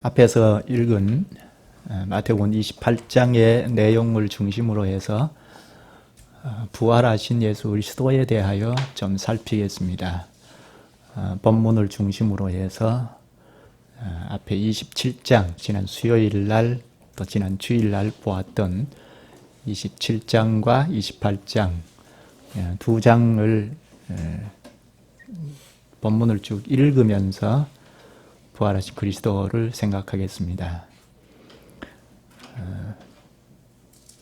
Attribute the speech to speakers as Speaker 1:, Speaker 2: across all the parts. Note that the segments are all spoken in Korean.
Speaker 1: 앞에서 읽은 마태복음 28장의 내용을 중심으로 해서 부활하신 예수 그리스도에 대하여 좀 살피겠습니다. 본문을 중심으로 해서 앞에 27장, 지난 수요일 날 또 지난 주일 날 보았던 27장과 28장 두 장을 본문을 쭉 읽으면서 부활하신 그리스도를 생각하겠습니다.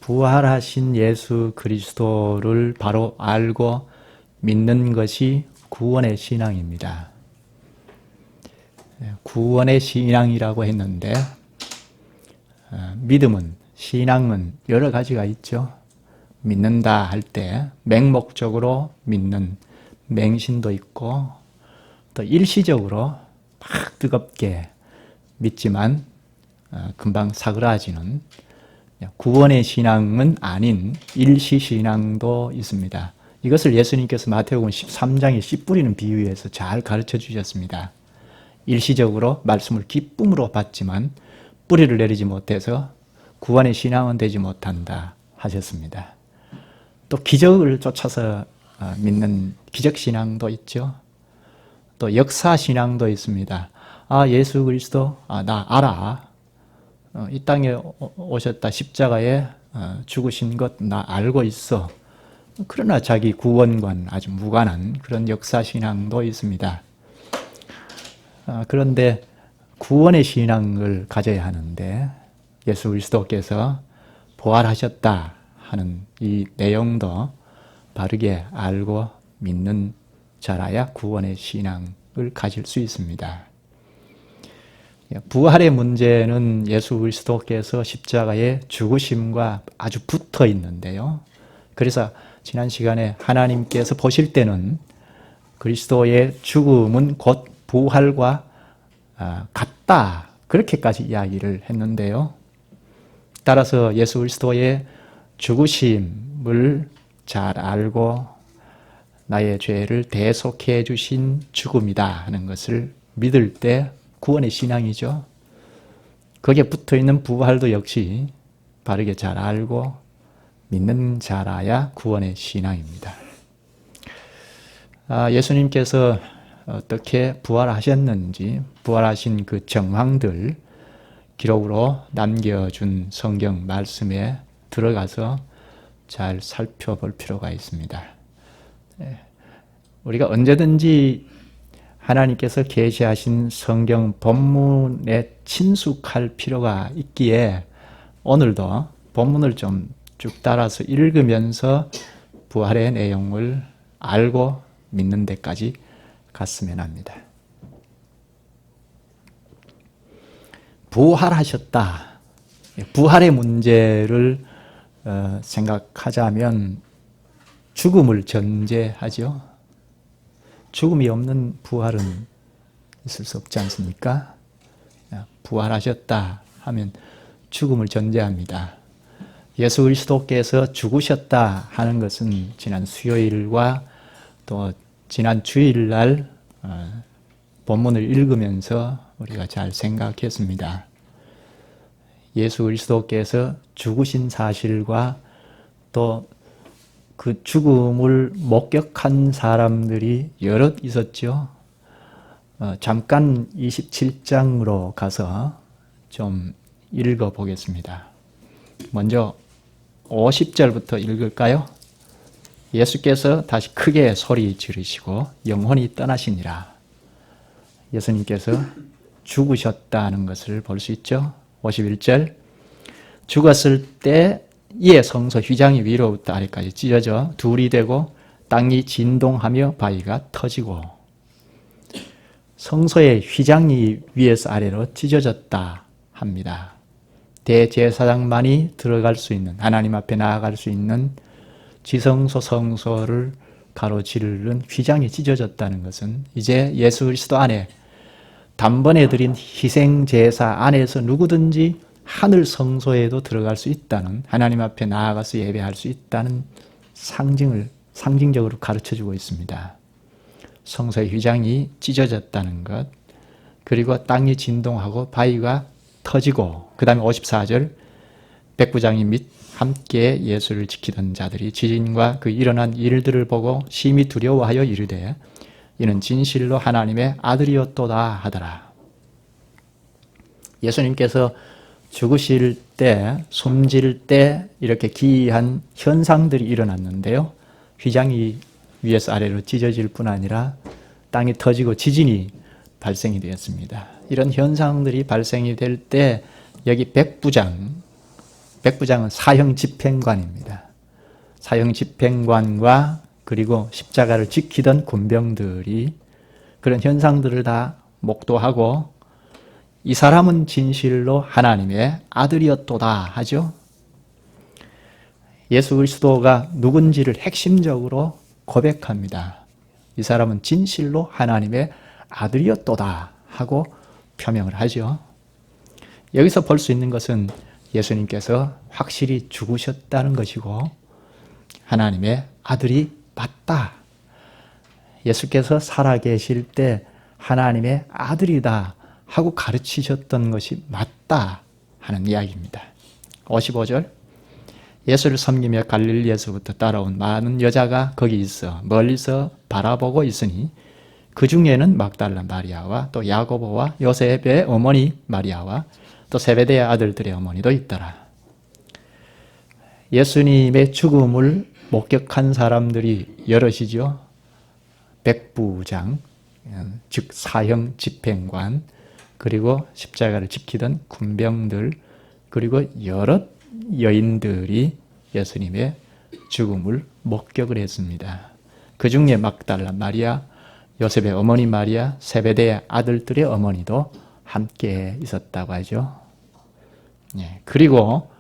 Speaker 1: 부활하신 예수 그리스도를 바로 알고 믿는 것이 구원의 신앙입니다. 구원의 신앙이라고 했는데 믿음은, 신앙은 여러 가지가 있죠. 믿는다 할 때 맹목적으로 믿는 맹신도 있고 또 일시적으로 막 뜨겁게 믿지만 금방 사그라지는 구원의 신앙은 아닌 일시신앙도 있습니다. 이것을 예수님께서 마태복음 13장에 씨 뿌리는 비유에서 잘 가르쳐 주셨습니다. 일시적으로 말씀을 기쁨으로 받지만 뿌리를 내리지 못해서 구원의 신앙은 되지 못한다 하셨습니다. 또 기적을 쫓아서 믿는 기적신앙도 있죠. 또 역사신앙도 있습니다. 예수 그리스도, 나 알아. 이 땅에 오셨다. 십자가에 죽으신 것 나 알고 있어. 그러나 자기 구원과는 아주 무관한 그런 역사신앙도 있습니다. 그런데 구원의 신앙을 가져야 하는데 예수 그리스도께서 부활하셨다 하는 이 내용도 바르게 알고 믿는 자라야 구원의 신앙을 가질 수 있습니다. 부활의 문제는 예수 그리스도께서 십자가의 죽으심과 아주 붙어 있는데요. 그래서 지난 시간에 하나님께서 보실 때는 그리스도의 죽음은 곧 부활과 같다. 그렇게까지 이야기를 했는데요. 따라서 예수 그리스도의 죽으심을 잘 알고 나의 죄를 대속해 주신 죽음이다 하는 것을 믿을 때 구원의 신앙이죠. 거기에 붙어있는 부활도 역시 바르게 잘 알고 믿는 자라야 구원의 신앙입니다. 예수님께서 어떻게 부활하셨는지 부활하신 그 정황들 기록으로 남겨준 성경 말씀에 들어가서 잘 살펴볼 필요가 있습니다. 우리가 언제든지 하나님께서 계시하신 성경 본문에 친숙할 필요가 있기에 오늘도 본문을 좀 쭉 따라서 읽으면서 부활의 내용을 알고 믿는 데까지 갔으면 합니다. 부활하셨다. 부활의 문제를 생각하자면 죽음을 전제하죠. 죽음이 없는 부활은 있을 수 없지 않습니까? 부활하셨다 하면 죽음을 전제합니다. 예수 그리스도께서 죽으셨다 하는 것은 지난 수요일과 또 지난 주일날 본문을 읽으면서 우리가 잘 생각했습니다. 예수 그리스도께서 죽으신 사실과 또 그 죽음을 목격한 사람들이 여럿 있었죠. 잠깐 27장으로 가서 좀 읽어보겠습니다. 먼저 50절부터 읽을까요? 예수께서 다시 크게 소리 지르시고 영혼이 떠나시니라. 예수님께서 죽으셨다는 것을 볼 수 있죠. 51절 죽었을 때 이에 성소 휘장이 위로부터 아래까지 찢어져 둘이 되고 땅이 진동하며 바위가 터지고 성소의 휘장이 위에서 아래로 찢어졌다 합니다. 대제사장만이 들어갈 수 있는 하나님 앞에 나아갈 수 있는 지성소 성소를 가로지르는 휘장이 찢어졌다는 것은 이제 예수 그리스도 안에 단번에 드린 희생제사 안에서 누구든지 하늘 성소에도 들어갈 수 있다는, 하나님 앞에 나아가서 예배할 수 있다는 상징적으로 가르쳐주고 있습니다. 성소의 휘장이 찢어졌다는 것, 그리고 땅이 진동하고 바위가 터지고 그 다음에 54절 백부장이 및 함께 예수를 지키던 자들이 지진과 그 일어난 일들을 보고 심히 두려워하여 이르되 이는 진실로 하나님의 아들이었도다 하더라. 예수님께서 죽으실 때, 숨질 때 이렇게 기이한 현상들이 일어났는데요. 휘장이 위에서 아래로 찢어질 뿐 아니라 땅이 터지고 지진이 발생이 되었습니다. 이런 현상들이 발생이 될 때 여기 백부장은 사형 집행관입니다. 사형 집행관과 그리고 십자가를 지키던 군병들이 그런 현상들을 다 목도하고 이 사람은 진실로 하나님의 아들이었도다 하죠. 예수 그리스도가 누군지를 핵심적으로 고백합니다. 이 사람은 진실로 하나님의 아들이었도다 하고 표명을 하죠. 여기서 볼 수 있는 것은 예수님께서 확실히 죽으셨다는 것이고 하나님의 아들이 맞다. 예수께서 살아계실 때 하나님의 아들이다 하고 가르치셨던 것이 맞다 하는 이야기입니다. 55절 예수를 섬기며 갈릴리에서부터 따라온 많은 여자가 거기 있어 멀리서 바라보고 있으니 그 중에는 막달라 마리아와 또 야고보와 요셉의 어머니 마리아와 또 세베대의 아들들의 어머니도 있더라. 예수님의 죽음을 목격한 사람들이 여럿이죠. 백부장, 즉 사형 집행관, 그리고 십자가를 지키던 군병들, 그리고 여러 여인들이 예수님의 죽음을 목격을 했습니다. 그 중에 막달라 마리아, 요셉의 어머니 마리아, 세베대의 아들들의 어머니도 함께 있었다고 하죠. 그리고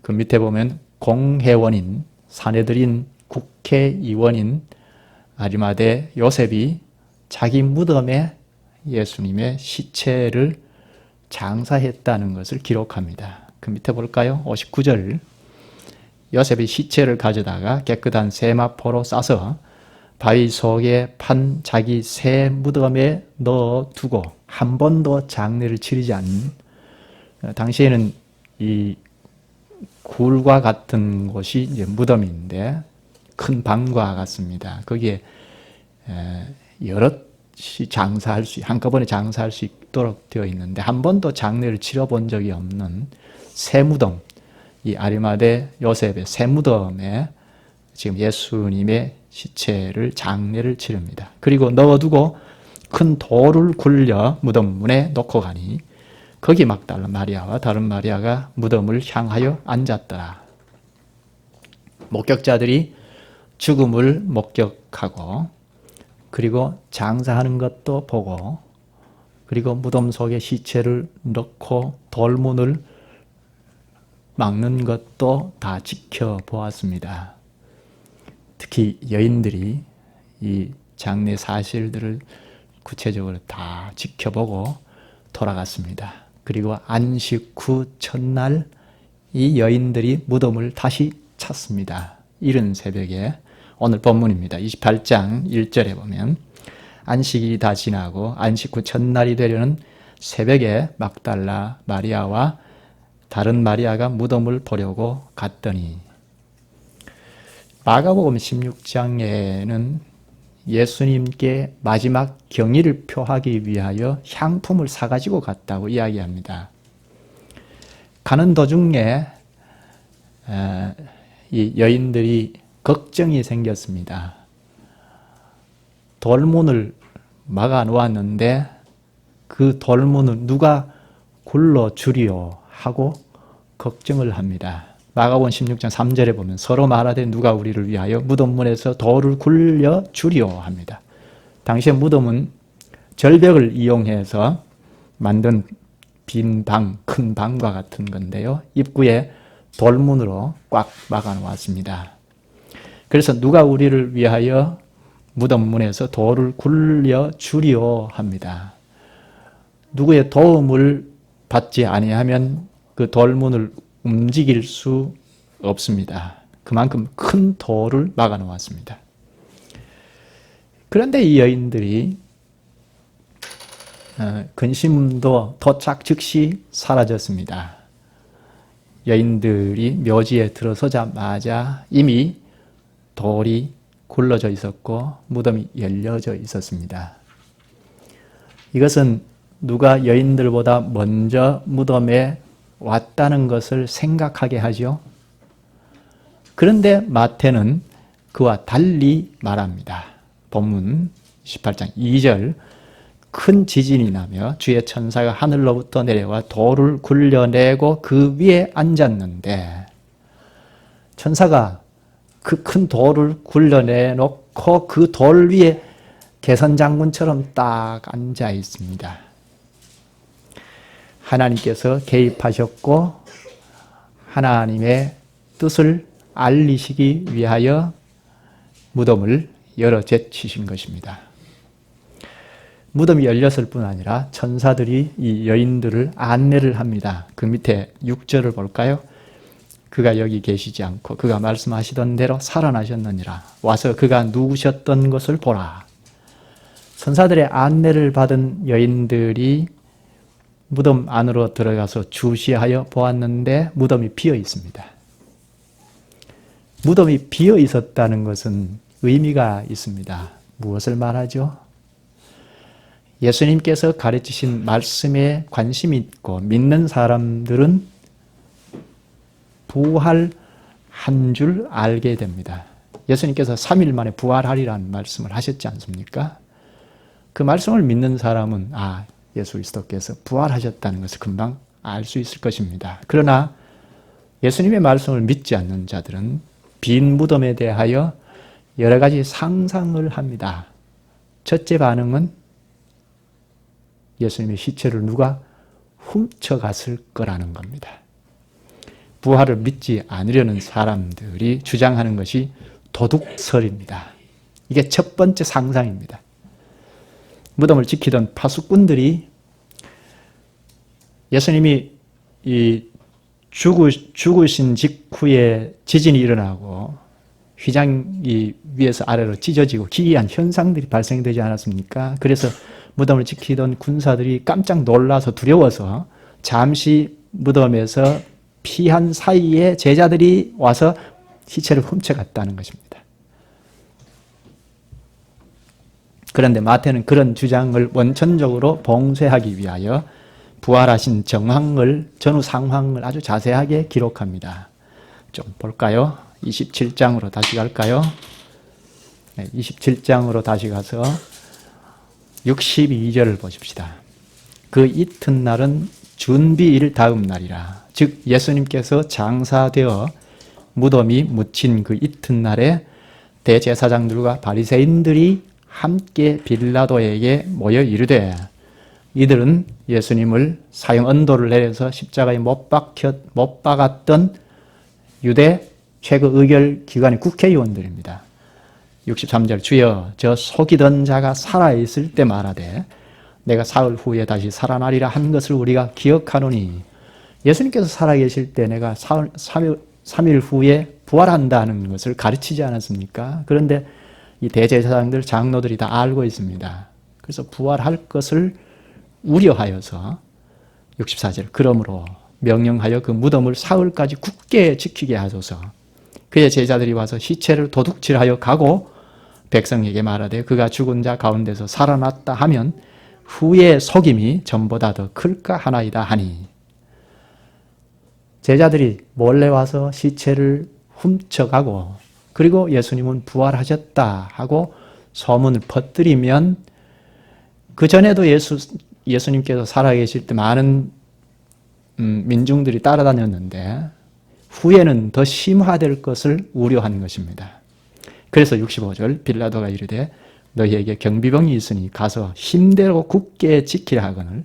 Speaker 1: 그 밑에 보면 공회원인, 사내들인 국회의원인 아리마대 요셉이 자기 무덤에 예수님의 시체를 장사했다는 것을 기록합니다. 그 밑에 볼까요? 59절 요셉이 시체를 가져다가 깨끗한 세마포로 싸서 바위 속에 판 자기 새 무덤에 넣어두고 한 번도 장례를 치르지 않는, 당시에는 이 굴과 같은 곳이 이제 무덤인데 큰 방과 같습니다. 거기에 여럿이 장사할 수, 한꺼번에 장사할 수 있도록 되어 있는데 한 번도 장례를 치러본 적이 없는 새 무덤, 이 아리마대 요셉의 새 무덤에 지금 예수님의 시체를 장례를 치릅니다. 그리고 넣어두고 큰 돌을 굴려 무덤 문에 놓고 가니 거기 막달라 마리아와 다른 마리아가 무덤을 향하여 앉았더라. 목격자들이 죽음을 목격하고 그리고 장사하는 것도 보고 그리고 무덤 속에 시체를 넣고 돌문을 막는 것도 다 지켜보았습니다. 특히 여인들이 이 장례 사실들을 구체적으로 다 지켜보고 돌아갔습니다. 그리고 안식 후 첫날 이 여인들이 무덤을 다시 찾습니다. 이른 새벽에 오늘 본문입니다. 28장 1절에 보면 안식일이 다 지나고 안식 후 첫날이 되려는 새벽에 막달라 마리아와 다른 마리아가 무덤을 보려고 갔더니, 마가복음 16장에는 예수님께 마지막 경의를 표하기 위하여 향품을 사가지고 갔다고 이야기합니다. 가는 도중에 이 여인들이 걱정이 생겼습니다. 돌문을 막아 놓았는데 그 돌문을 누가 굴러 주리오 하고 걱정을 합니다. 마가복음 16장 3절에 보면 서로 말하되 누가 우리를 위하여 무덤문에서 돌을 굴려 주리오 합니다. 당시에 무덤은 절벽을 이용해서 만든 빈 방, 큰 방과 같은 건데요. 입구에 돌문으로 꽉 막아 놓았습니다. 그래서 누가 우리를 위하여 무덤문에서 돌을 굴려 주리오 합니다. 누구의 도움을 받지 아니하면 그 돌문을 움직일 수 없습니다. 그만큼 큰 돌을 막아 놓았습니다. 그런데 이 여인들이 근심도 도착 즉시 사라졌습니다. 여인들이 묘지에 들어서자마자 이미 돌이 굴러져 있었고 무덤이 열려져 있었습니다. 이것은 누가 여인들보다 먼저 무덤에 왔다는 것을 생각하게 하죠. 그런데 마태는 그와 달리 말합니다. 본문 18장 2절 큰 지진이 나며 주의 천사가 하늘로부터 내려와 돌을 굴려내고 그 위에 앉았는데 천사가 그 큰 돌을 굴려내놓고 그 돌 위에 개선장군처럼 딱 앉아 있습니다. 하나님께서 개입하셨고 하나님의 뜻을 알리시기 위하여 무덤을 열어 제치신 것입니다. 무덤이 열렸을 뿐 아니라 천사들이 이 여인들을 안내를 합니다. 그 밑에 6절을 볼까요? 그가 여기 계시지 않고 그가 말씀하시던 대로 살아나셨느니라. 와서 그가 누우셨던 것을 보라. 천사들의 안내를 받은 여인들이 무덤 안으로 들어가서 주시하여 보았는데 무덤이 비어 있습니다. 무덤이 비어 있었다는 것은 의미가 있습니다. 무엇을 말하죠? 예수님께서 가르치신 말씀에 관심이 있고 믿는 사람들은 부활한 줄 알게 됩니다. 예수님께서 3일 만에 부활하리라는 말씀을 하셨지 않습니까? 그 말씀을 믿는 사람은 예수 그리스도께서 부활하셨다는 것을 금방 알 수 있을 것입니다. 그러나 예수님의 말씀을 믿지 않는 자들은 빈 무덤에 대하여 여러 가지 상상을 합니다. 첫째 반응은 예수님의 시체를 누가 훔쳐갔을 거라는 겁니다. 부활을 믿지 않으려는 사람들이 주장하는 것이 도둑설입니다. 이게 첫 번째 상상입니다. 무덤을 지키던 파수꾼들이 예수님이 죽으신 직후에 지진이 일어나고 휘장이 위에서 아래로 찢어지고 기이한 현상들이 발생되지 않았습니까? 그래서 무덤을 지키던 군사들이 깜짝 놀라서 두려워서 잠시 무덤에서 피한 사이에 제자들이 와서 시체를 훔쳐갔다는 것입니다. 그런데 마태는 그런 주장을 원천적으로 봉쇄하기 위하여 부활하신 정황을, 전후 상황을 아주 자세하게 기록합니다. 좀 볼까요? 27장으로 다시 갈까요? 27장으로 다시 가서 62절을 보십시다. 그 이튿날은 준비일 다음 날이라. 즉 예수님께서 장사되어 무덤이 묻힌 그 이튿날에 대제사장들과 바리새인들이 함께 빌라도에게 모여 이르되 이들은 예수님을 사형 언도를 내려서 십자가에 못 박았던 유대 최고 의결 기관의 국회의원들입니다. 63절 주여 저 속이던 자가 살아있을 때 말하되 내가 사흘 후에 다시 살아나리라 한 것을 우리가 기억하노니 예수님께서 살아계실 때 내가 3일 후에 부활한다는 것을 가르치지 않았습니까? 그런데 이 대제사장들, 장로들이 다 알고 있습니다. 그래서 부활할 것을 우려하여서 64절 그러므로 명령하여 그 무덤을 사흘까지 굳게 지키게 하소서. 그의 제자들이 와서 시체를 도둑질하여 가고 백성에게 말하되 그가 죽은 자 가운데서 살아났다 하면 후의 속임이 전보다 더 클까 하나이다 하니 제자들이 몰래 와서 시체를 훔쳐가고 그리고 예수님은 부활하셨다 하고 소문을 퍼뜨리면 그 전에도 예수님께서 살아계실 때 많은 민중들이 따라다녔는데 후에는 더 심화될 것을 우려한 것입니다. 그래서 65절 빌라도가 이르되 너희에게 경비병이 있으니 가서 힘대로 굳게 지키라 하거늘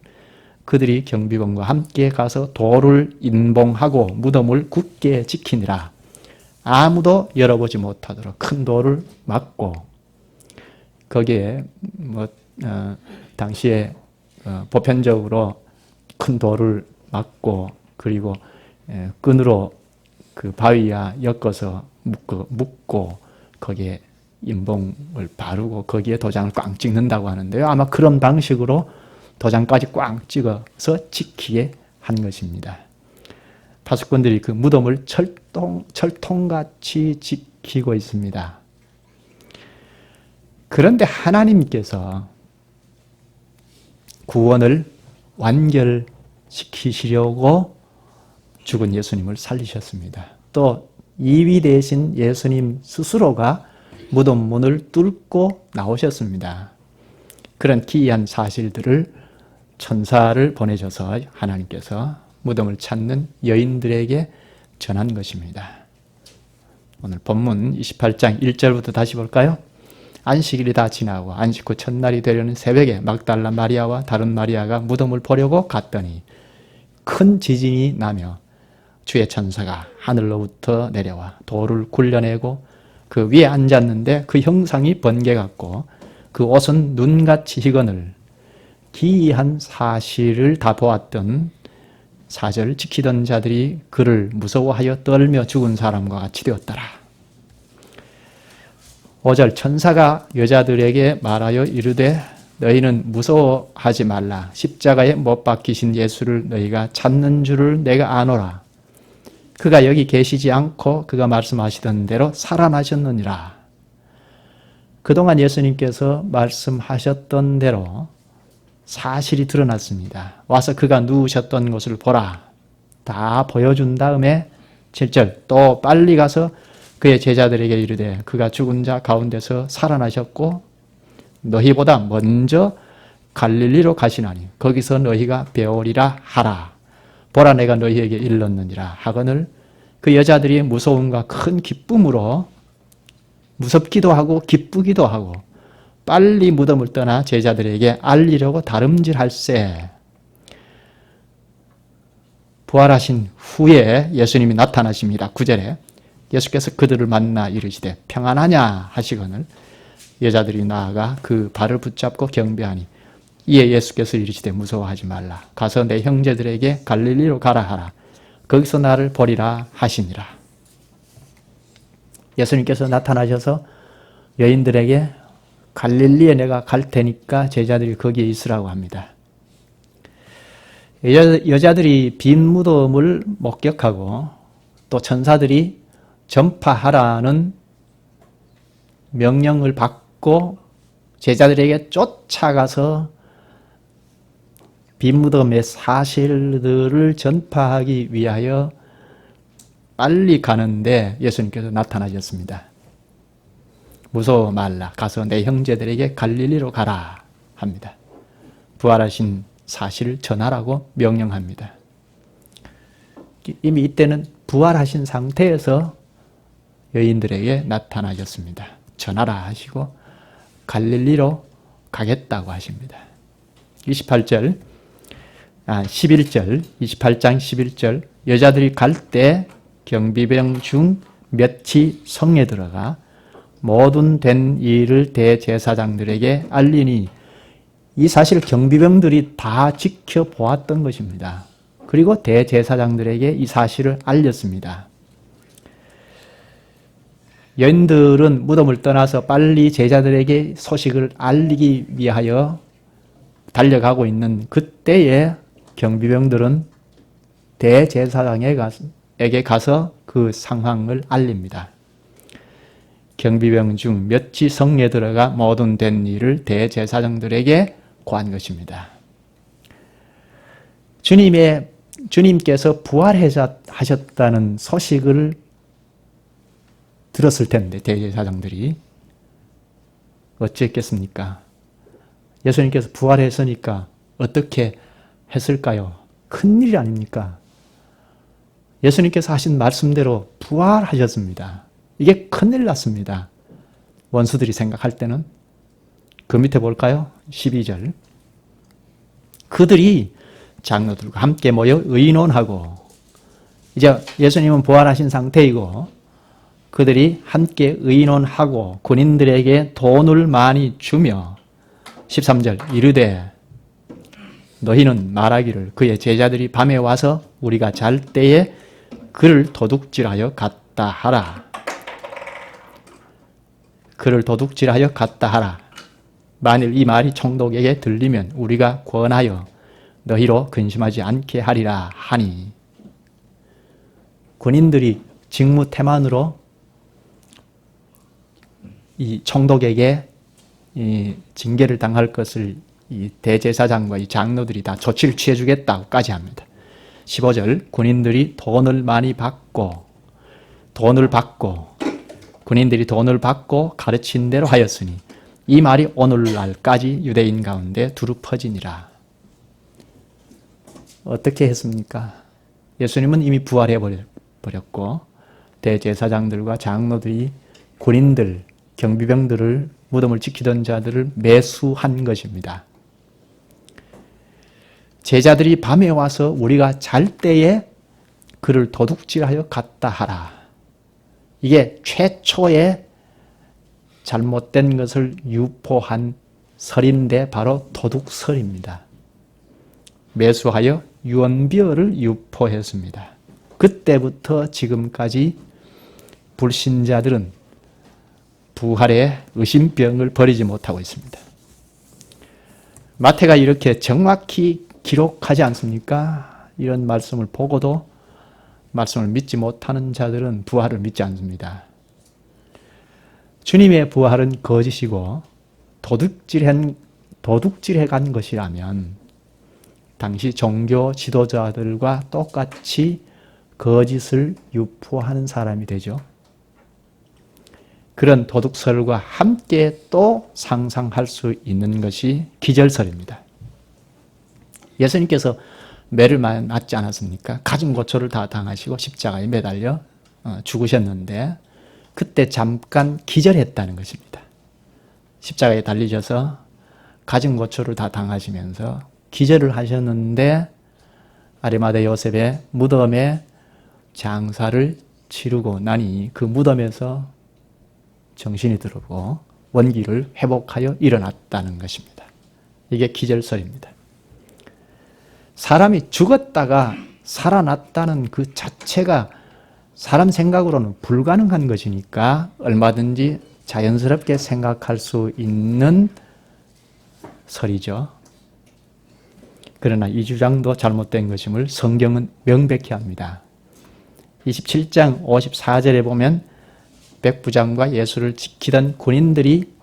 Speaker 1: 그들이 경비병과 함께 가서 돌을 인봉하고 무덤을 굳게 지키니라. 아무도 열어보지 못하도록 큰 돌을 막고 거기에 당시에 보편적으로 큰 돌을 막고 그리고 끈으로 그 바위와 엮어서 묶고 거기에 인봉을 바르고 거기에 도장을 꽝 찍는다고 하는데요. 아마 그런 방식으로 도장까지 꽝 찍어서 지키게 한 것입니다. 파수꾼들이 그 무덤을 철통같이 지키고 있습니다. 그런데 하나님께서 구원을 완결시키시려고 죽은 예수님을 살리셨습니다. 또 이위 대신 예수님 스스로가 무덤 문을 뚫고 나오셨습니다. 그런 기이한 사실들을 천사를 보내셔서 하나님께서 무덤을 찾는 여인들에게 전한 것입니다. 오늘 본문 28장 1절부터 다시 볼까요? 안식일이 다 지나고 안식 후 첫날이 되려는 새벽에 막달라 마리아와 다른 마리아가 무덤을 보려고 갔더니 큰 지진이 나며 주의 천사가 하늘로부터 내려와 돌을 굴려내고 그 위에 앉았는데 그 형상이 번개 같고 그 옷은 눈같이 희거늘 기이한 사실을 다 보았던 4절 지키던 자들이 그를 무서워하여 떨며 죽은 사람과 같이 되었더라. 5절 천사가 여자들에게 말하여 이르되 너희는 무서워하지 말라. 십자가에 못 박히신 예수를 너희가 찾는 줄을 내가 아노라. 그가 여기 계시지 않고 그가 말씀하시던 대로 살아나셨느니라. 그동안 예수님께서 말씀하셨던 대로 사실이 드러났습니다. 와서 그가 누우셨던 곳을 보라. 다 보여준 다음에 7절 또 빨리 가서 그의 제자들에게 이르되 그가 죽은 자 가운데서 살아나셨고 너희보다 먼저 갈릴리로 가시나니 거기서 너희가 배우리라 하라. 보라 내가 너희에게 일렀느니라 하거늘 그 여자들이 무서움과 큰 기쁨으로 무섭기도 하고 기쁘기도 하고 빨리 무덤을 떠나 제자들에게 알리려고 다름질할세. 부활하신 후에 예수님이 나타나십니다. 9절에 예수께서 그들을 만나 이르시되 평안하냐 하시거늘 여자들이 나아가 그 발을 붙잡고 경배하니 이에 예수께서 이르시되 무서워하지 말라. 가서 내 형제들에게 갈릴리로 가라 하라. 거기서 나를 보리라 하시니라. 예수님께서 나타나셔서 여인들에게 갈릴리에 내가 갈 테니까 제자들이 거기에 있으라고 합니다. 여자들이 빈 무덤을 목격하고 또 천사들이 전파하라는 명령을 받고 제자들에게 쫓아가서 빈 무덤의 사실들을 전파하기 위하여 빨리 가는데 예수님께서 나타나셨습니다. 무서워 말라. 가서 내 형제들에게 갈릴리로 가라 합니다. 부활하신 사실을 전하라고 명령합니다. 이미 이때는 부활하신 상태에서 여인들에게 나타나셨습니다. 전하라 하시고 갈릴리로 가겠다고 하십니다. 11장 11절 여자들이 갈 때 경비병 중 몇이 성에 들어가 모든 된 일을 대제사장들에게 알리니 이 사실 경비병들이 다 지켜보았던 것입니다. 그리고 대제사장들에게 이 사실을 알렸습니다. 여인들은 무덤을 떠나서 빨리 제자들에게 소식을 알리기 위하여 달려가고 있는 그때에 경비병들은 대제사장에게 가서 그 상황을 알립니다. 경비병 중 몇이 성에 들어가 모든 된 일을 대제사장들에게 고한 것입니다. 주님께서 부활하셨다는 소식을 들었을 텐데 대제사장들이 어찌했겠습니까? 예수님께서 부활했으니까 어떻게 했을까요? 큰일 아닙니까? 예수님께서 하신 말씀대로 부활하셨습니다. 이게 큰일 났습니다. 원수들이 생각할 때는. 그 밑에 볼까요? 12절. 그들이 장로들과 함께 모여 의논하고 이제 예수님은 부활하신 상태이고 그들이 함께 의논하고 군인들에게 돈을 많이 주며 13절 이르되 너희는 말하기를 그의 제자들이 밤에 와서 우리가 잘 때에 그를 도둑질하여 갔다 하라. 그를 도둑질하여 갔다 하라. 만일 이 말이 총독에게 들리면 우리가 권하여 너희로 근심하지 않게 하리라 하니, 군인들이 직무 태만으로 이 총독에게 이 징계를 당할 것을 이 대제사장과 이 장로들이 다 조치를 취해주겠다고까지 합니다. 15절, 군인들이 돈을 받고 가르친 대로 하였으니 이 말이 오늘날까지 유대인 가운데 두루 퍼지니라. 어떻게 했습니까? 예수님은 이미 부활해 버렸고 대제사장들과 장로들이 군인들, 경비병들을, 무덤을 지키던 자들을 매수한 것입니다. 제자들이 밤에 와서 우리가 잘 때에 그를 도둑질하여 갔다 하라. 이게 최초의 잘못된 것을 유포한 설인데 바로 도둑설입니다. 매수하여 유언비어를 유포했습니다. 그때부터 지금까지 불신자들은 부활의 의심병을 버리지 못하고 있습니다. 마태가 이렇게 정확히 기록하지 않습니까? 이런 말씀을 보고도 말씀을 믿지 못하는 자들은 부활을 믿지 않습니다. 주님의 부활은 거짓이고 도둑질해 간 것이라면 당시 종교 지도자들과 똑같이 거짓을 유포하는 사람이 되죠. 그런 도둑설과 함께 또 상상할 수 있는 것이 기절설입니다. 예수님께서 매를 맞지 않았습니까? 가슴 고초를 다 당하시고 십자가에 매달려 죽으셨는데 그때 잠깐 기절했다는 것입니다. 십자가에 달리셔서 가슴 고초를 다 당하시면서 기절을 하셨는데 아리마대 요셉의 무덤에 장사를 치르고 나니 그 무덤에서 정신이 들고 원기를 회복하여 일어났다는 것입니다. 이게 기절설입니다. 사람이 죽었다가 살아났다는 그 자체가 사람 생각으로는 불가능한 것이니까 얼마든지 자연스럽게 생각할 수 있는 설이죠. 그러나 이 주장도 잘못된 것임을 성경은 명백히 합니다. 27장 54절에 보면 백부장과 예수를 지키던 군인들이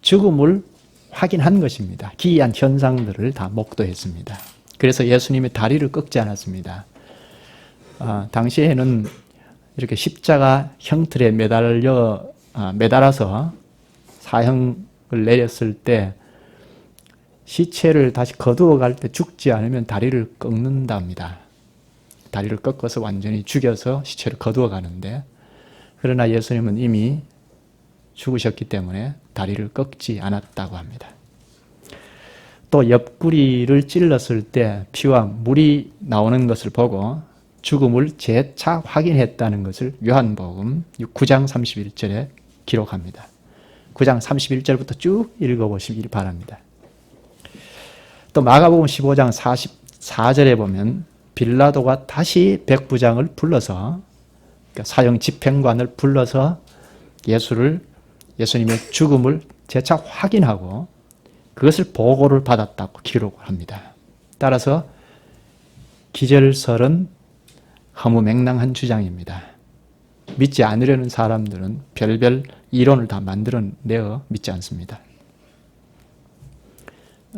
Speaker 1: 죽음을 확인한 것입니다. 기이한 현상들을 다 목도했습니다. 그래서 예수님의 다리를 꺾지 않았습니다. 당시에는 이렇게 십자가 형틀에 매달아서 사형을 내렸을 때 시체를 다시 거두어 갈 때 죽지 않으면 다리를 꺾는답니다. 다리를 꺾어서 완전히 죽여서 시체를 거두어 가는데, 그러나 예수님은 이미 죽으셨기 때문에 다리를 꺾지 않았다고 합니다. 또 옆구리를 찔렀을 때 피와 물이 나오는 것을 보고 죽음을 재차 확인했다는 것을 요한복음 9장 31절에 기록합니다. 9장 31절부터 쭉 읽어보시길 바랍니다. 또 마가복음 15장 44절에 보면 빌라도가 다시 백부장을 불러서, 그러니까 사형 집행관을 불러서 예수님의 죽음을 재차 확인하고 그것을 보고를 받았다고 기록을 합니다. 따라서 기절설은 허무맹랑한 주장입니다. 믿지 않으려는 사람들은 별별 이론을 다 만들어내어 믿지 않습니다.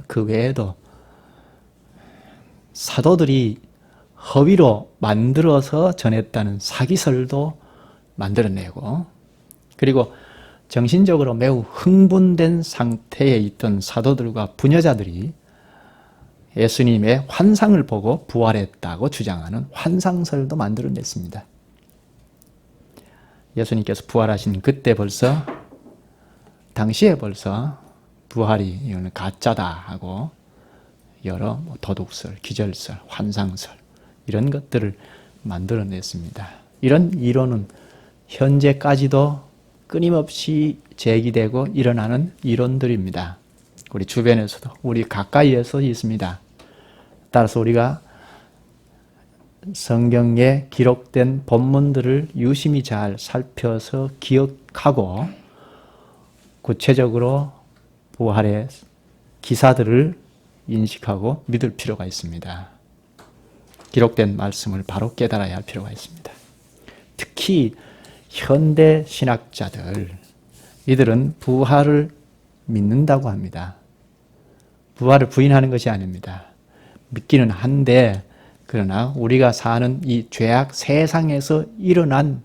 Speaker 1: 그 외에도 사도들이 허위로 만들어서 전했다는 사기설도 만들어내고, 그리고 정신적으로 매우 흥분된 상태에 있던 사도들과 부녀자들이 예수님의 환상을 보고 부활했다고 주장하는 환상설도 만들어냈습니다. 예수님께서 부활하신 그때 당시에 벌써 부활이 이거는 가짜다 하고 여러 도둑설, 기절설, 환상설 이런 것들을 만들어냈습니다. 이런 이론은 현재까지도 끊임없이 제기되고 일어나는 이론들입니다. 우리 주변에서도, 우리 가까이에서 있습니다. 따라서 우리가 성경에 기록된 본문들을 유심히 잘 살펴서 기억하고 구체적으로 부활의 기사들을 인식하고 믿을 필요가 있습니다. 기록된 말씀을 바로 깨달아야 할 필요가 있습니다. 특히 현대 신학자들, 이들은 부활을 믿는다고 합니다. 부활을 부인하는 것이 아닙니다. 믿기는 한데, 그러나 우리가 사는 이 죄악 세상에서 일어난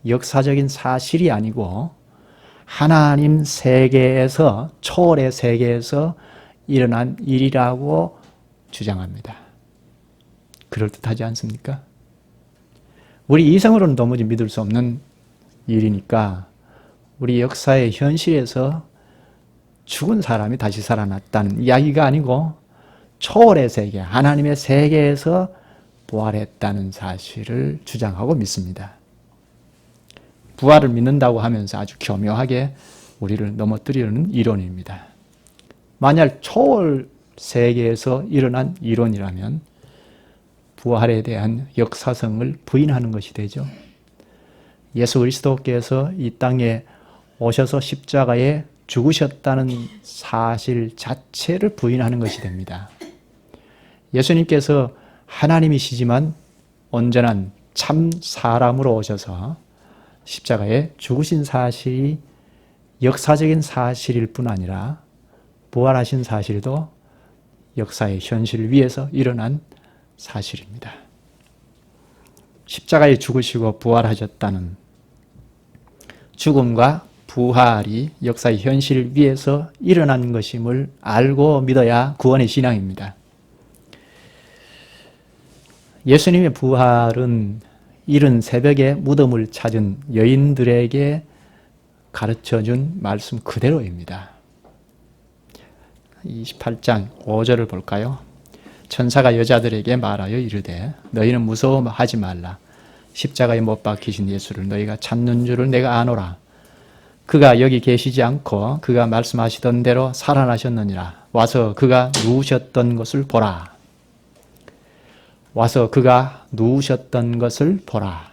Speaker 1: 역사적인 사실이 아니고 하나님 세계에서, 초월의 세계에서 일어난 일이라고 주장합니다. 그럴듯하지 않습니까? 우리 이성으로는 도무지 믿을 수 없는 일이니까 우리 역사의 현실에서 죽은 사람이 다시 살아났다는 이야기가 아니고 초월의 세계, 하나님의 세계에서 부활했다는 사실을 주장하고 믿습니다. 부활을 믿는다고 하면서 아주 교묘하게 우리를 넘어뜨리는 이론입니다. 만약 초월 세계에서 일어난 이론이라면 부활에 대한 역사성을 부인하는 것이 되죠. 예수 그리스도께서 이 땅에 오셔서 십자가에 죽으셨다는 사실 자체를 부인하는 것이 됩니다. 예수님께서 하나님이시지만 온전한 참 사람으로 오셔서 십자가에 죽으신 사실이 역사적인 사실일 뿐 아니라 부활하신 사실도 역사의 현실 위에서 일어난 사실입니다. 십자가에 죽으시고 부활하셨다는 죽음과 부활이 역사의 현실 위에서 일어난 것임을 알고 믿어야 구원의 신앙입니다. 예수님의 부활은 이른 새벽에 무덤을 찾은 여인들에게 가르쳐준 말씀 그대로입니다. 28장 5절을 볼까요? 천사가 여자들에게 말하여 이르되 너희는 무서워하지 말라. 십자가에 못 박히신 예수를 너희가 찾는 줄을 내가 아노라. 그가 여기 계시지 않고 그가 말씀하시던 대로 살아나셨느니라. 와서 그가 누우셨던 것을 보라. 와서 그가 누우셨던 것을 보라.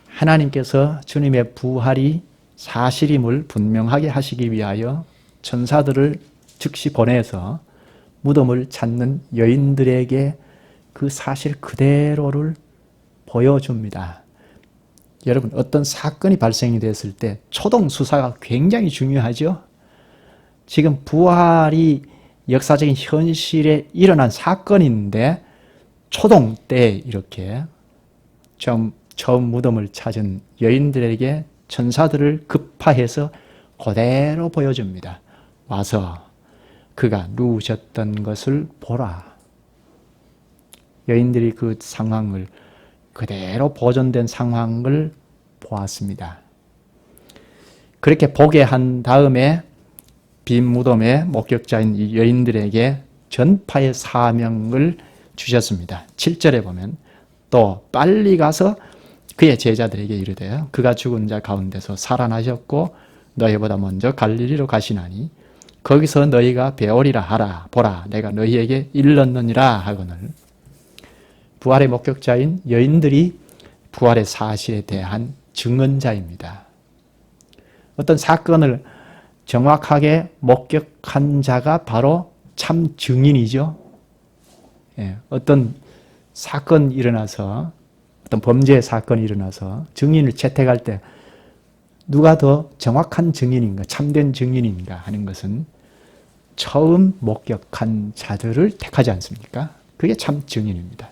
Speaker 1: 하나님께서 주님의 부활이 사실임을 분명하게 하시기 위하여 천사들을 즉시 보내서 무덤을 찾는 여인들에게 그 사실 그대로를 보여줍니다. 여러분, 어떤 사건이 발생이 됐을 때 초동 수사가 굉장히 중요하죠. 지금 부활이 역사적인 현실에 일어난 사건인데 초동 때 이렇게 처음 무덤을 찾은 여인들에게 천사들을 급파해서 그대로 보여줍니다. 와서 그가 누우셨던 것을 보라. 여인들이 그 상황을 그대로 보존된 상황을 보았습니다. 그렇게 보게 한 다음에 빈 무덤의 목격자인 이 여인들에게 전파의 사명을 주셨습니다. 7절에 보면 또 빨리 가서 그의 제자들에게 이르되 그가 죽은 자 가운데서 살아나셨고 너희보다 먼저 갈릴리로 가시나니 거기서 너희가 배우리라 하라. 보라 내가 너희에게 일렀느니라 하거늘. 부활의 목격자인 여인들이 부활의 사실에 대한 증언자입니다. 어떤 사건을 정확하게 목격한 자가 바로 참 증인이죠. 어떤 사건이 일어나서, 어떤 범죄 사건이 일어나서 증인을 채택할 때 누가 더 정확한 증인인가, 참된 증인인가 하는 것은 처음 목격한 자들을 택하지 않습니까? 그게 참 증인입니다.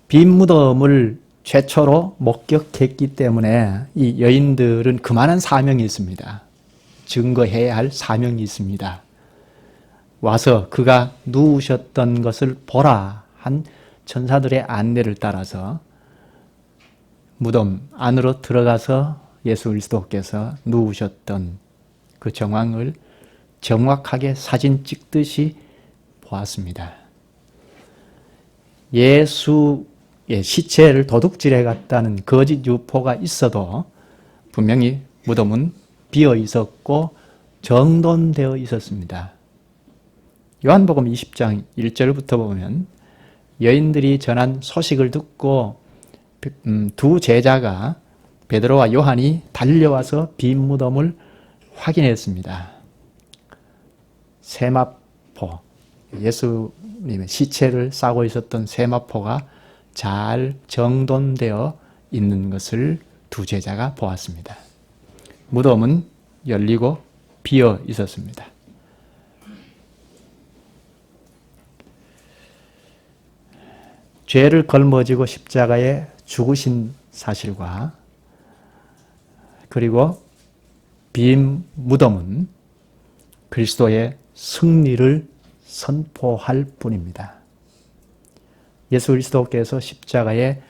Speaker 1: 빈 무덤을 최초로 목격했기 때문에 이 여인들은 그만한 사명이 있습니다. 증거해야 할 사명이 있습니다. 와서 그가 누우셨던 것을 보라 한 천사들의 안내를 따라서 무덤 안으로 들어가서 예수 그리스도께서 누우셨던 그 정황을 정확하게 사진 찍듯이 보았습니다. 예수의 시체를 도둑질해 갔다는 거짓 유포가 있어도 분명히 무덤은 비어 있었고 정돈되어 있었습니다. 요한복음 20장 1절부터 보면 여인들이 전한 소식을 듣고 두 제자가 베드로와 요한이 달려와서 빈 무덤을 확인했습니다. 세마포, 예수님의 시체를 싸고 있었던 세마포가 잘 정돈되어 있는 것을 두 제자가 보았습니다. 무덤은 열리고 비어 있었습니다. 죄를 걸머지고 십자가에 죽으신 사실과 그리고 빈 무덤은 그리스도의 승리를 선포할 뿐입니다. 예수 그리스도께서 십자가에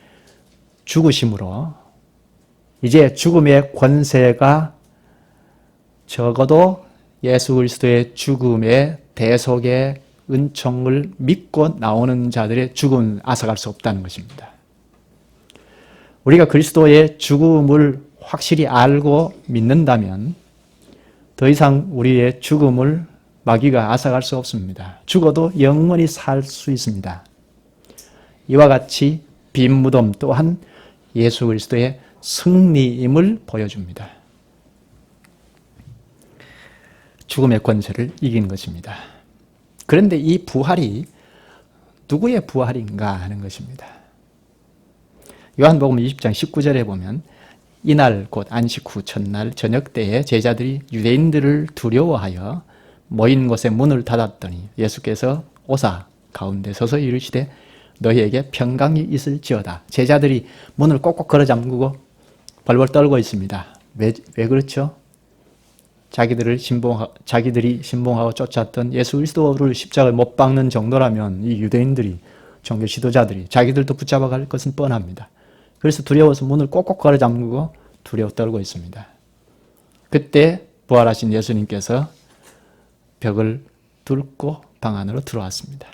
Speaker 1: 죽으심으로 이제 죽음의 권세가 적어도 예수 그리스도의 죽음의 대속의 은총을 믿고 나오는 자들의 죽음은 앗아갈 수 없다는 것입니다. 우리가 그리스도의 죽음을 확실히 알고 믿는다면 더 이상 우리의 죽음을 마귀가 앗아갈 수 없습니다. 죽어도 영원히 살 수 있습니다. 이와 같이 빈 무덤 또한 예수 그리스도의 승리임을 보여줍니다. 죽음의 권세를 이긴 것입니다. 그런데 이 부활이 누구의 부활인가 하는 것입니다. 요한복음 20장 19절에 보면 이날 곧 안식 후 첫날 저녁 때에 제자들이 유대인들을 두려워하여 모인 곳에 문을 닫았더니 예수께서 오사 가운데 서서 이르시되 너희에게 평강이 있을지어다. 제자들이 문을 꼭꼭 걸어 잠그고 벌벌 떨고 있습니다. 왜 그렇죠? 자기들이 신봉하고 쫓았던 예수 그리스도를 십자가에 못 박는 정도라면 이 유대인들이 종교 지도자들이 자기들도 붙잡아갈 것은 뻔합니다. 그래서 두려워서 문을 꼭꼭 걸어 잠그고 두려워 떨고 있습니다. 그때 부활하신 예수님께서 벽을 뚫고 방 안으로 들어왔습니다.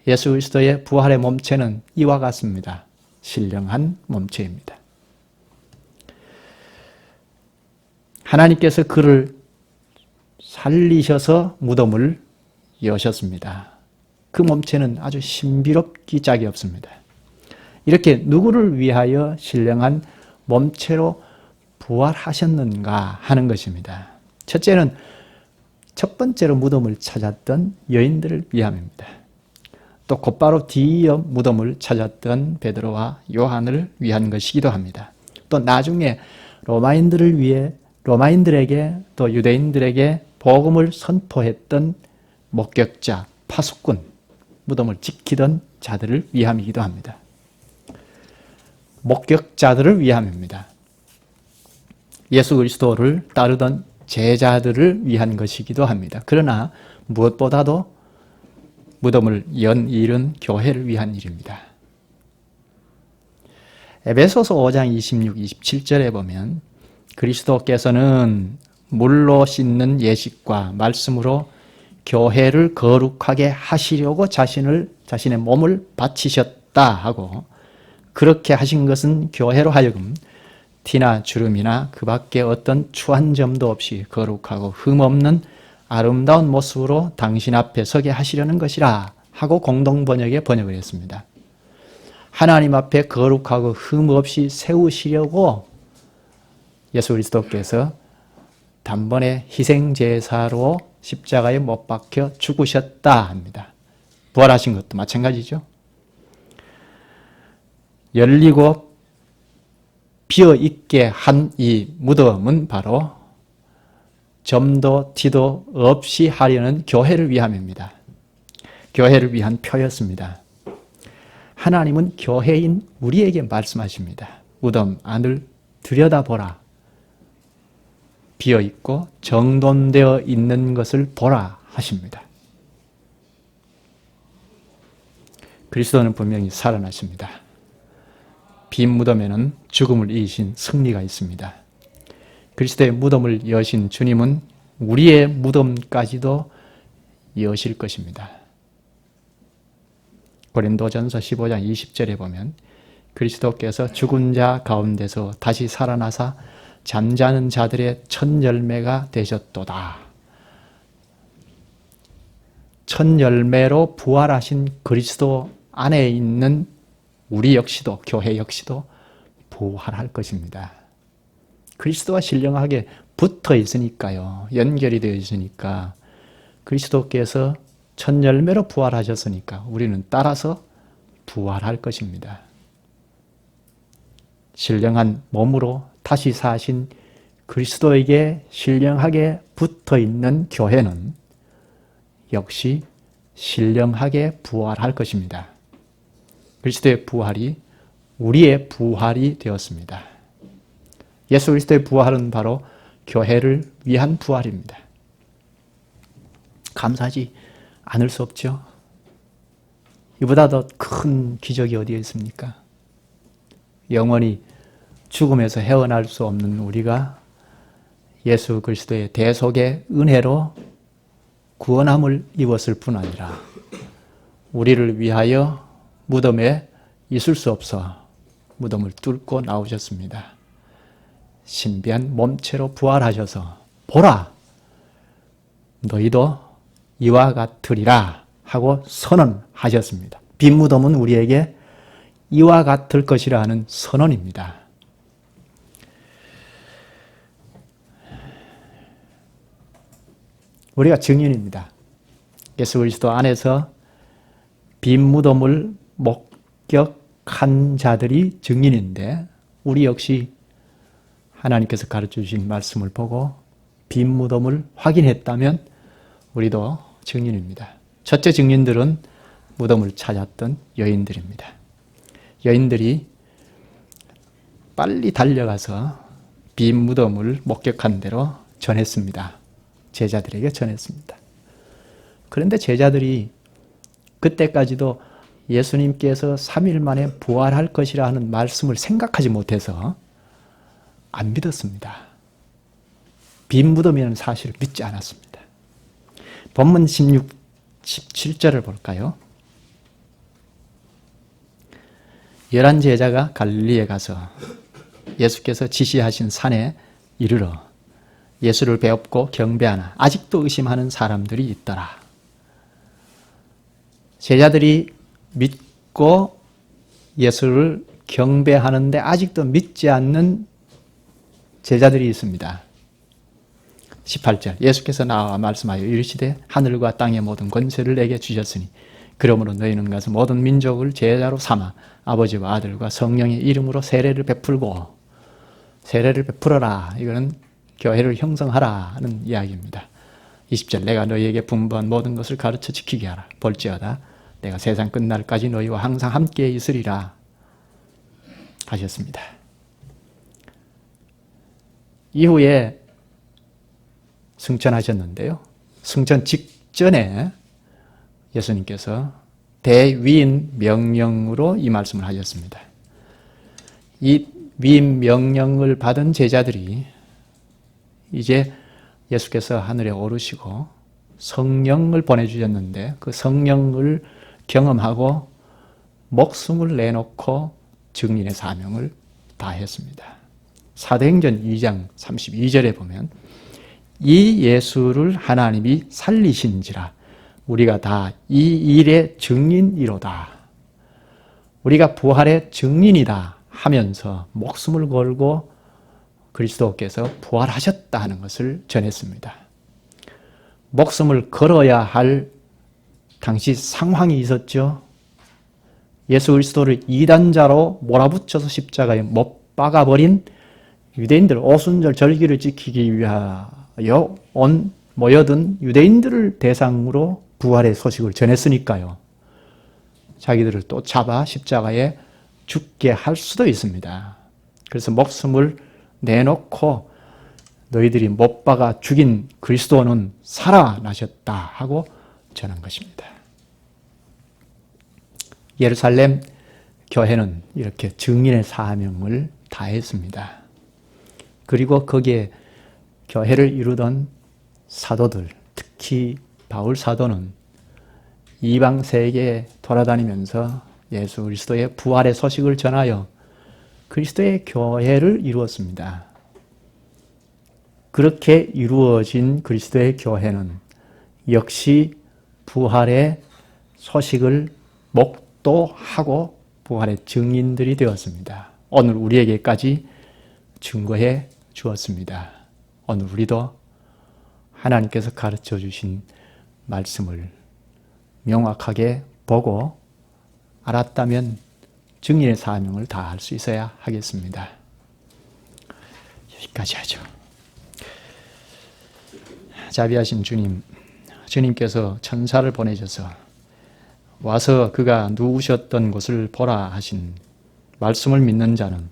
Speaker 1: 예수 그리스도의 부활의 몸체는 이와 같습니다. 신령한 몸체입니다. 하나님께서 그를 살리셔서 무덤을 여셨습니다. 그 몸체는 아주 신비롭기 짝이 없습니다. 이렇게 누구를 위하여 신령한 몸체로 부활하셨는가 하는 것입니다. 첫 번째로 무덤을 찾았던 여인들을 위함입니다. 또 곧바로 뒤이어 무덤을 찾았던 베드로와 요한을 위한 것이기도 합니다. 또 나중에 로마인들에게 또 유대인들에게 복음을 선포했던 목격자, 파수꾼, 무덤을 지키던 자들을 위함이기도 합니다. 목격자들을 위함입니다. 예수 그리스도를 따르던 제자들을 위한 것이기도 합니다. 그러나 무엇보다도 무덤을 연 일은 교회를 위한 일입니다. 에베소서 5장 26, 27절에 보면 그리스도께서는 물로 씻는 예식과 말씀으로 교회를 거룩하게 하시려고 자신의 몸을 바치셨다 하고 그렇게 하신 것은 교회로 하여금 티나 주름이나 그 밖에 어떤 추한 점도 없이 거룩하고 흠없는 아름다운 모습으로 당신 앞에 서게 하시려는 것이라 하고 공동번역에 번역을 했습니다. 하나님 앞에 거룩하고 흠 없이 세우시려고 예수 그리스도께서 단번에 희생제사로 십자가에 못 박혀 죽으셨다 합니다. 부활하신 것도 마찬가지죠. 열리고 비어있게 한 이 무덤은 바로 점도 티도 없이 하려는 교회를 위함입니다. 교회를 위한 표였습니다. 하나님은 교회인 우리에게 말씀하십니다. 무덤 안을 들여다보라. 비어있고 정돈되어 있는 것을 보라 하십니다. 그리스도는 분명히 살아나십니다. 빈 무덤에는 죽음을 이기신 승리가 있습니다. 그리스도의 무덤을 여신 주님은 우리의 무덤까지도 여실 것입니다. 고린도전서 15장 20절에 보면 그리스도께서 죽은 자 가운데서 다시 살아나사 잠자는 자들의 첫 열매가 되셨도다. 첫 열매로 부활하신 그리스도 안에 있는 우리 역시도, 교회 역시도 부활할 것입니다. 그리스도와 신령하게 붙어 있으니까요. 연결이 되어 있으니까 그리스도께서 첫 열매로 부활하셨으니까 우리는 따라서 부활할 것입니다. 신령한 몸으로 다시 사신 그리스도에게 신령하게 붙어 있는 교회는 역시 신령하게 부활할 것입니다. 그리스도의 부활이 우리의 부활이 되었습니다. 예수 그리스도의 부활은 바로 교회를 위한 부활입니다. 감사하지 않을 수 없죠. 이보다 더 큰 기적이 어디에 있습니까? 영원히 죽음에서 헤어날 수 없는 우리가 예수 그리스도의 대속의 은혜로 구원함을 입었을 뿐 아니라 우리를 위하여 무덤에 있을 수 없어 무덤을 뚫고 나오셨습니다. 신비한 몸체로 부활하셔서 보라! 너희도 이와 같으리라 하고 선언하셨습니다. 빈 무덤은 우리에게 이와 같을 것이라 하는 선언입니다. 우리가 증인입니다. 예수 그리스도 안에서 빈 무덤을 목격한 자들이 증인인데 우리 역시 하나님께서 가르쳐 주신 말씀을 보고 빈 무덤을 확인했다면 우리도 증인입니다. 첫째 증인들은 무덤을 찾았던 여인들입니다. 여인들이 빨리 달려가서 빈 무덤을 목격한 대로 전했습니다. 제자들에게 전했습니다. 그런데 제자들이 그때까지도 예수님께서 3일 만에 부활할 것이라 하는 말씀을 생각하지 못해서 안 믿었습니다. 빈 무덤이라는 사실을 믿지 않았습니다. 본문 17절을 볼까요? 11 제자가 갈릴리에 가서 예수께서 지시하신 산에 이르러 예수를 배웁고 경배하나 아직도 의심하는 사람들이 있더라. 제자들이 믿고 예수를 경배하는데 아직도 믿지 않는 제자들이 있습니다. 18절 예수께서 나와 말씀하여 이르시되 하늘과 땅의 모든 권세를 내게 주셨으니 그러므로 너희는 가서 모든 민족을 제자로 삼아 아버지와 아들과 성령의 이름으로 세례를 베풀고 세례를 베풀어라. 이거는 교회를 형성하라는 이야기입니다. 20절 내가 너희에게 분부한 모든 것을 가르쳐 지키게 하라. 볼지어다 내가 세상 끝날까지 너희와 항상 함께 있으리라 하셨습니다. 이후에 승천하셨는데요. 승천 직전에 예수님께서 대위임 명령으로 이 말씀을 하셨습니다. 이 위임 명령을 받은 제자들이 이제 예수께서 하늘에 오르시고 성령을 보내주셨는데 그 성령을 경험하고 목숨을 내놓고 증인의 사명을 다했습니다. 사도행전 2장 32절에 보면 이 예수를 하나님이 살리신지라 우리가 다 이 일의 증인이로다. 우리가 부활의 증인이다 하면서 목숨을 걸고 그리스도께서 부활하셨다 하는 것을 전했습니다. 목숨을 걸어야 할 당시 상황이 있었죠. 예수 그리스도를 이단자로 몰아붙여서 십자가에 못 박아버린 유대인들 오순절 절기를 지키기 위하여 모여든 유대인들을 대상으로 부활의 소식을 전했으니까요. 자기들을 또 잡아 십자가에 죽게 할 수도 있습니다. 그래서 목숨을 내놓고 너희들이 못 박아 죽인 그리스도는 살아나셨다 하고 전한 것입니다. 예루살렘 교회는 이렇게 증인의 사명을 다했습니다. 그리고 거기에 교회를 이루던 사도들, 특히 바울 사도는 이방 세계에 돌아다니면서 예수 그리스도의 부활의 소식을 전하여 그리스도의 교회를 이루었습니다. 그렇게 이루어진 그리스도의 교회는 역시 부활의 소식을 목도하고 부활의 증인들이 되었습니다. 오늘 우리에게까지 증거해 주었습니다. 오늘 우리도 하나님께서 가르쳐 주신 말씀을 명확하게 보고 알았다면 증인의 사명을 다할 수 있어야 하겠습니다. 여기까지 하죠. 자비하신 주님, 주님께서 천사를 보내셔서 와서 그가 누우셨던 곳을 보라 하신 말씀을 믿는 자는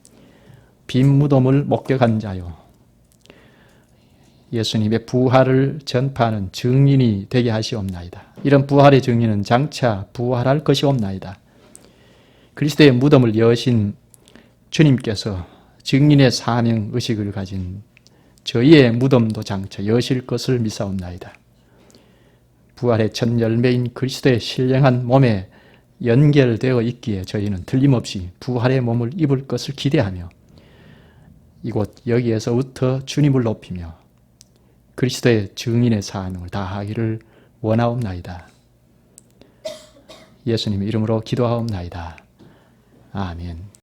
Speaker 1: 빈 무덤을 목격한 자요, 예수님의 부활을 전파하는 증인이 되게 하시옵나이다. 이런 부활의 증인은 장차 부활할 것이옵나이다. 그리스도의 무덤을 여신 주님께서 증인의 사명 의식을 가진 저희의 무덤도 장차 여실 것을 믿사옵나이다. 부활의 첫 열매인 그리스도의 신령한 몸에 연결되어 있기에 저희는 틀림없이 부활의 몸을 입을 것을 기대하며 이곳 여기에서부터 주님을 높이며 그리스도의 증인의 사명을 다하기를 원하옵나이다. 예수님의 이름으로 기도하옵나이다. 아멘.